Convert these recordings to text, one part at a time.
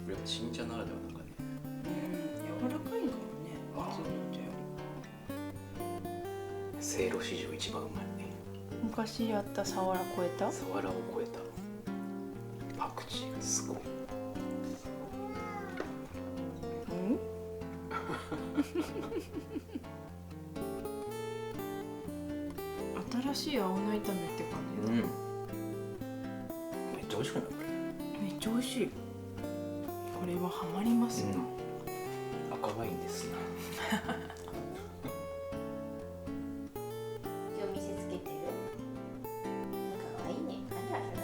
やっぱ新茶ならではなんかね。柔らかいんかもね、普通のお茶より。せいろ史上一番うまいね。昔やったサワラ超えた？サワラを超えた。パクチーがすごい。新しい青菜炒めって感じだ。めっちゃ美味しくないこれ。めっちゃ美味しい。これはハマりますな。赤ワインですな。今日見せつけてる。可愛いね。あらあら。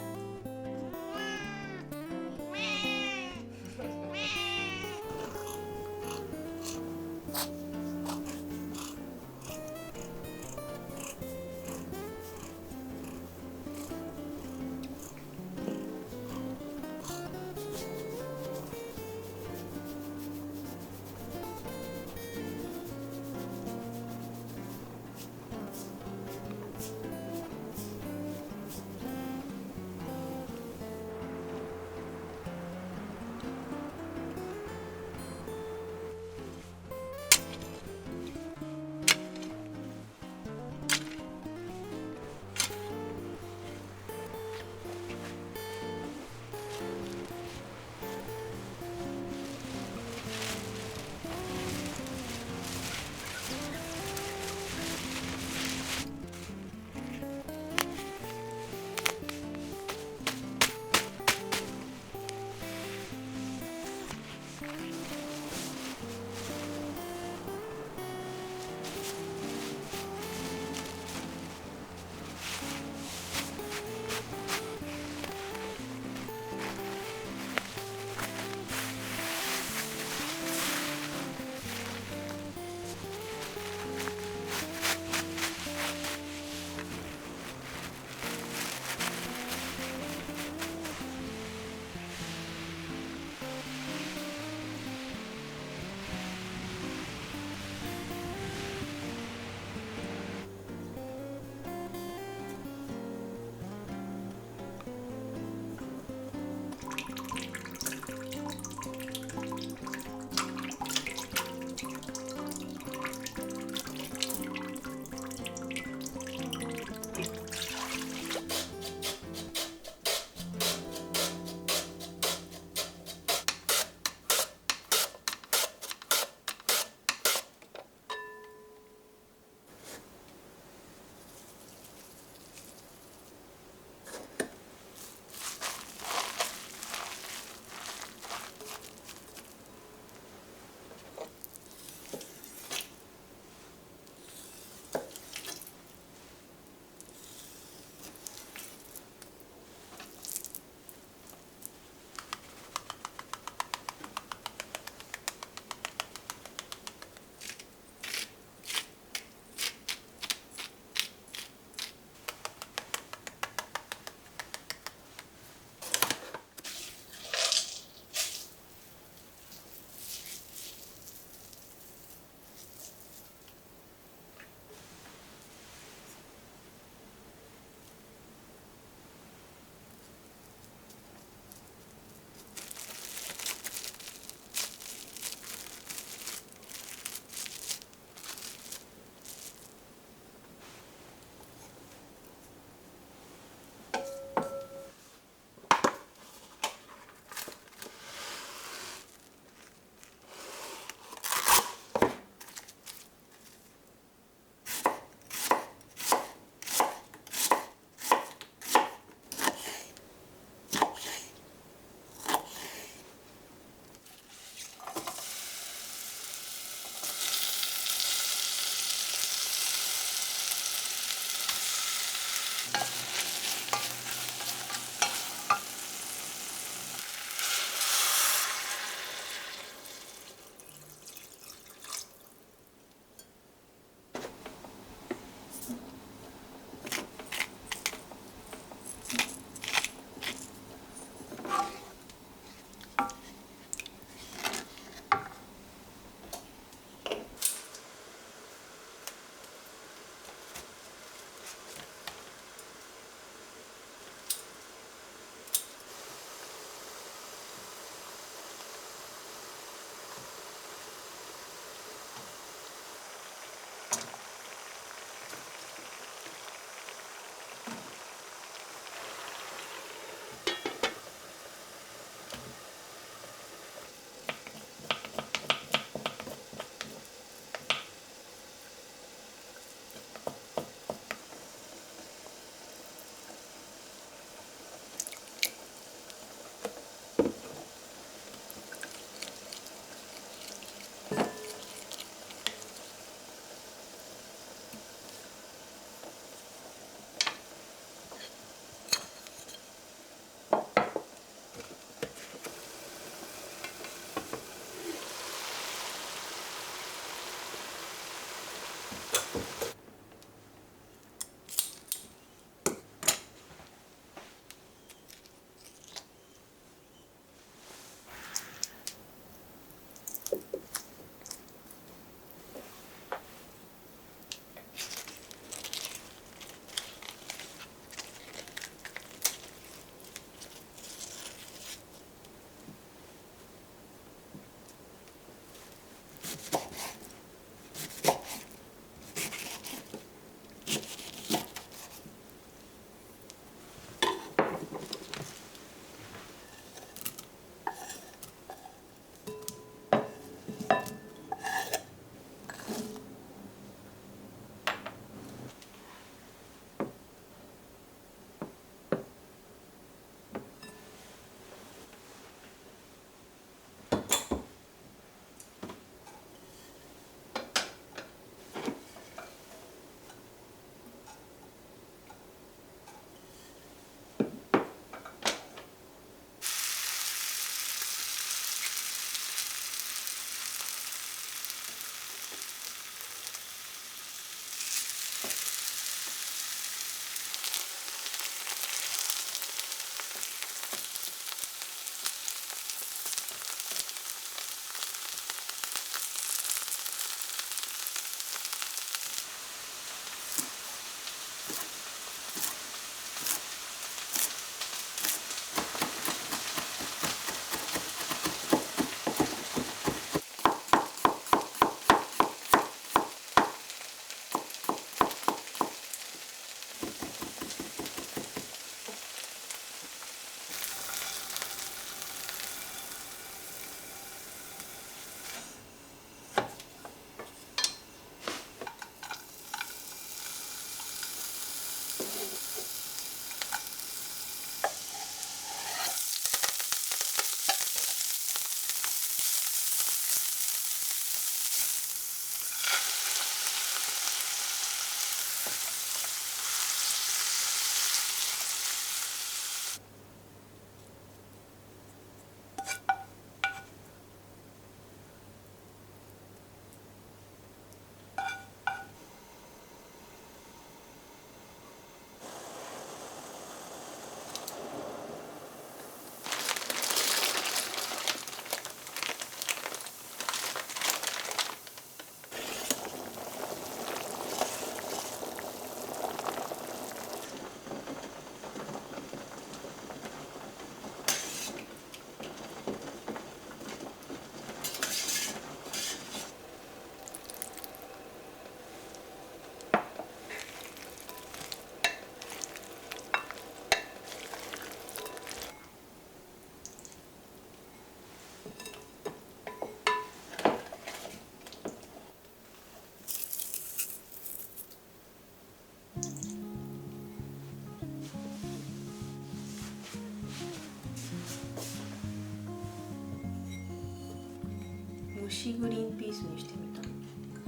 蒸しグリーンピースにしてみたの。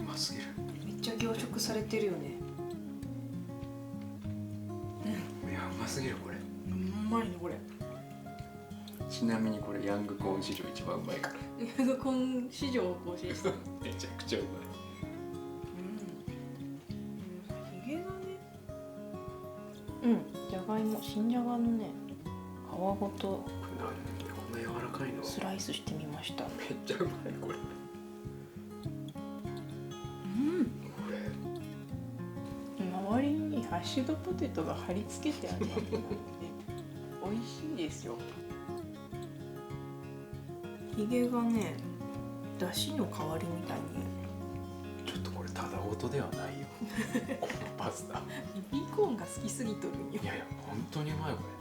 うますぎる。めっちゃ凝縮されてるよね。いや、うますぎるこれ。うまいねこれ。ちなみにこれヤングコーン史上一番うまいから。ヤングコーン史上を更新した。めちゃくちゃうまい。ひげがね。じゃがいも、新じゃがのね、皮ごとこれなんでこんな柔らかいの？スライスしてみました。めっちゃうまいこれ。こ周りにハッシュドポテトが貼り付けてあるわけなんでね、美味しいですよ。ひげがね、だしの代わりみたいに。れちょっとこれただごとではないよ。このパスタ。ビーコーンが好きすぎとるんよい。やいや、本当にうまいこれ。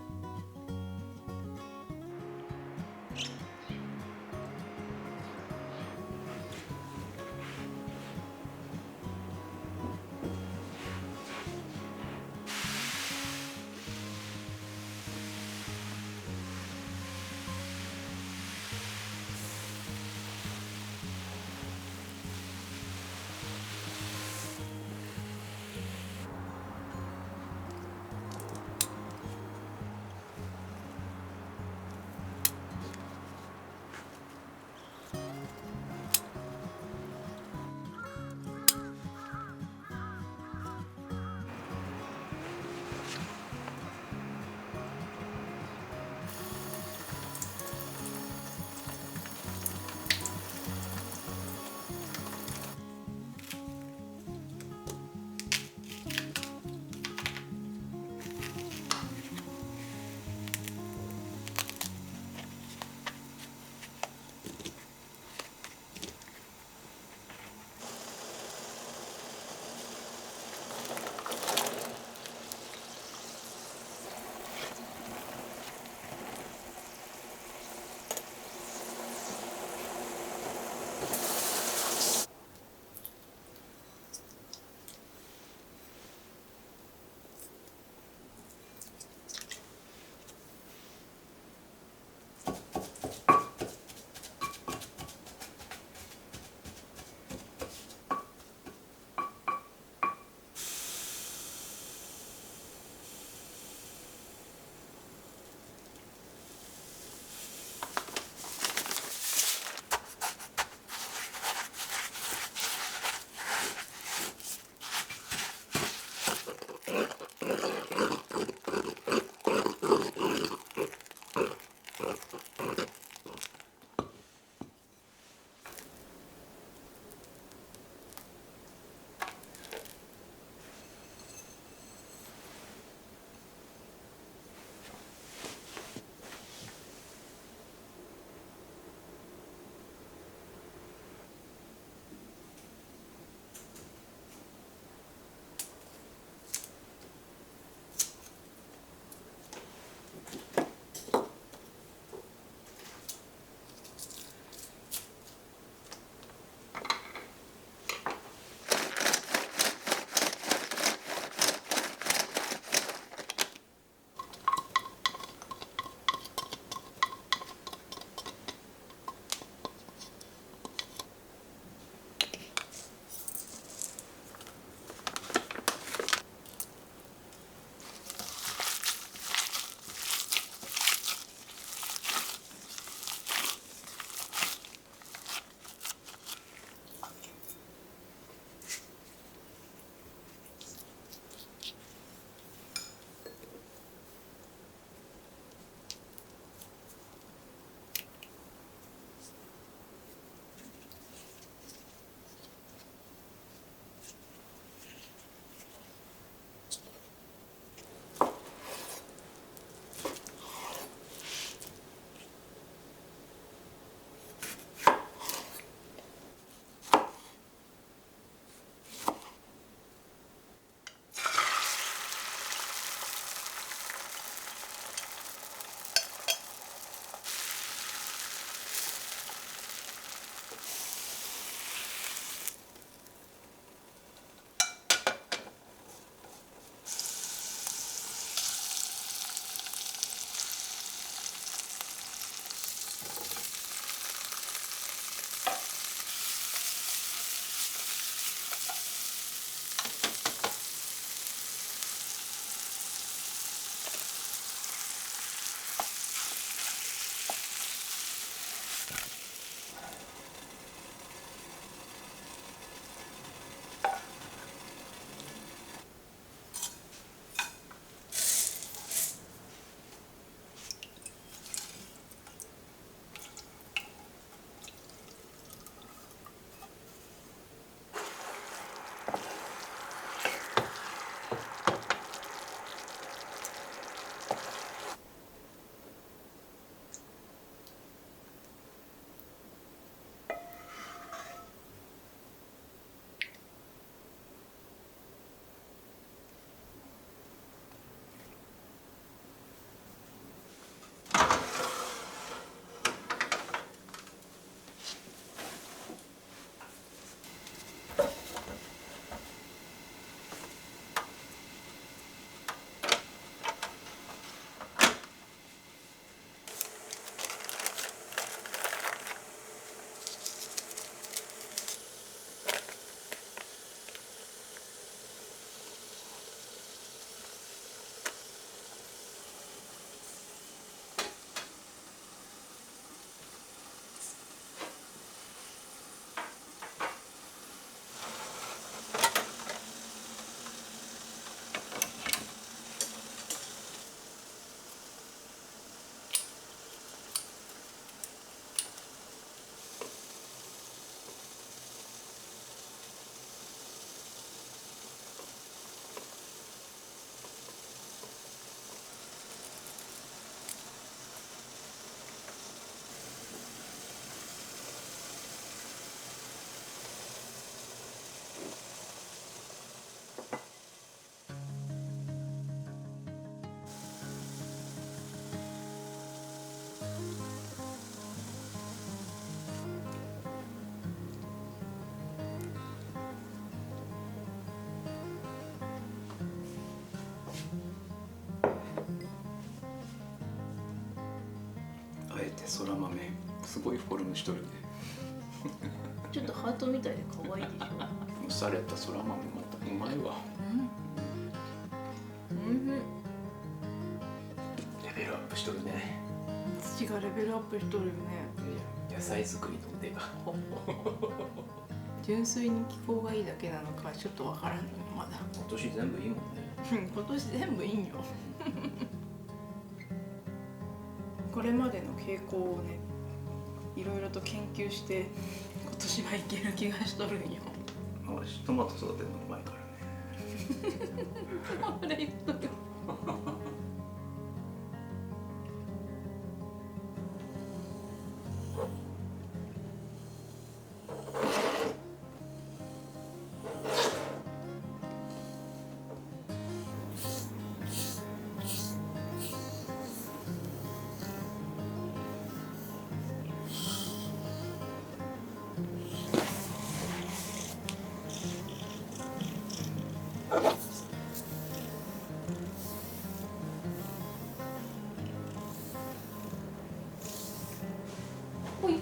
そら豆すごいフォルムしとるね。ちょっとハートみたいで可愛いでしょ。蒸されたそら豆またうまいわ。レベルアップしとるね。土がレベルアップしとるよね。野菜作りの腕が。純粋に気候がいいだけなのかちょっとわからんのまだ。今年全部いいもんね。今年全部いいんよ。これまでの傾向をね、いろいろと研究して今年はいける気がしとるんよ。私トマト育てるのうまいからね。あれ言っとる。ほい。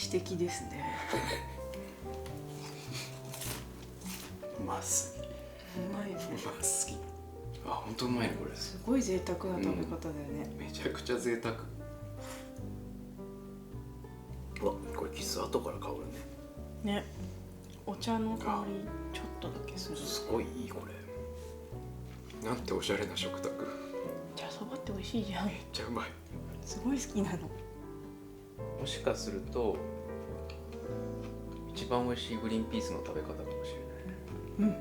知的ですね。うますぎ、うまいね。うますぎ。あ、本当うまいねこれ。すごい贅沢な食べ方だよね。めちゃくちゃ贅沢。うわ、これキス後から香るね。ね、お茶の香りちょっとだけする。すごいいいこれ。なんておしゃれな食卓。茶そばって美味しいじゃん。めっちゃうまい。すごい好きなの。もしかすると一番美味しいグリーンピースの食べ方かもしれない。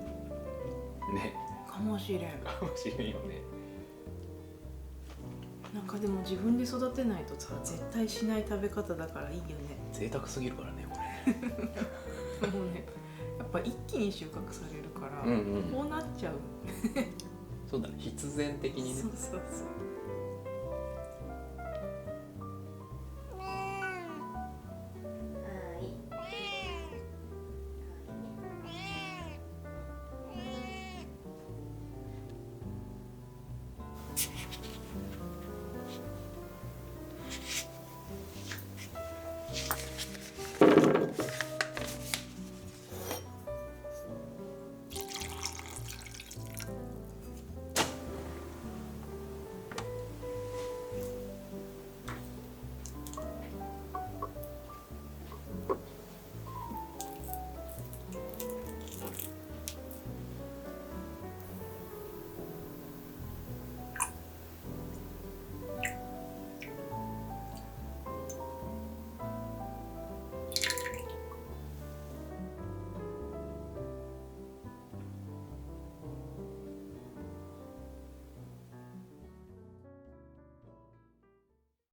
ね。かもしれん。かもしれんよね。なんかでも自分で育てないとさ、絶対しない食べ方だからいいよね。贅沢すぎるからねこれ。もうね、やっぱ一気に収穫されるから、うんうん。こうなっちゃう。そうだね。必然的にね。そうそうそう。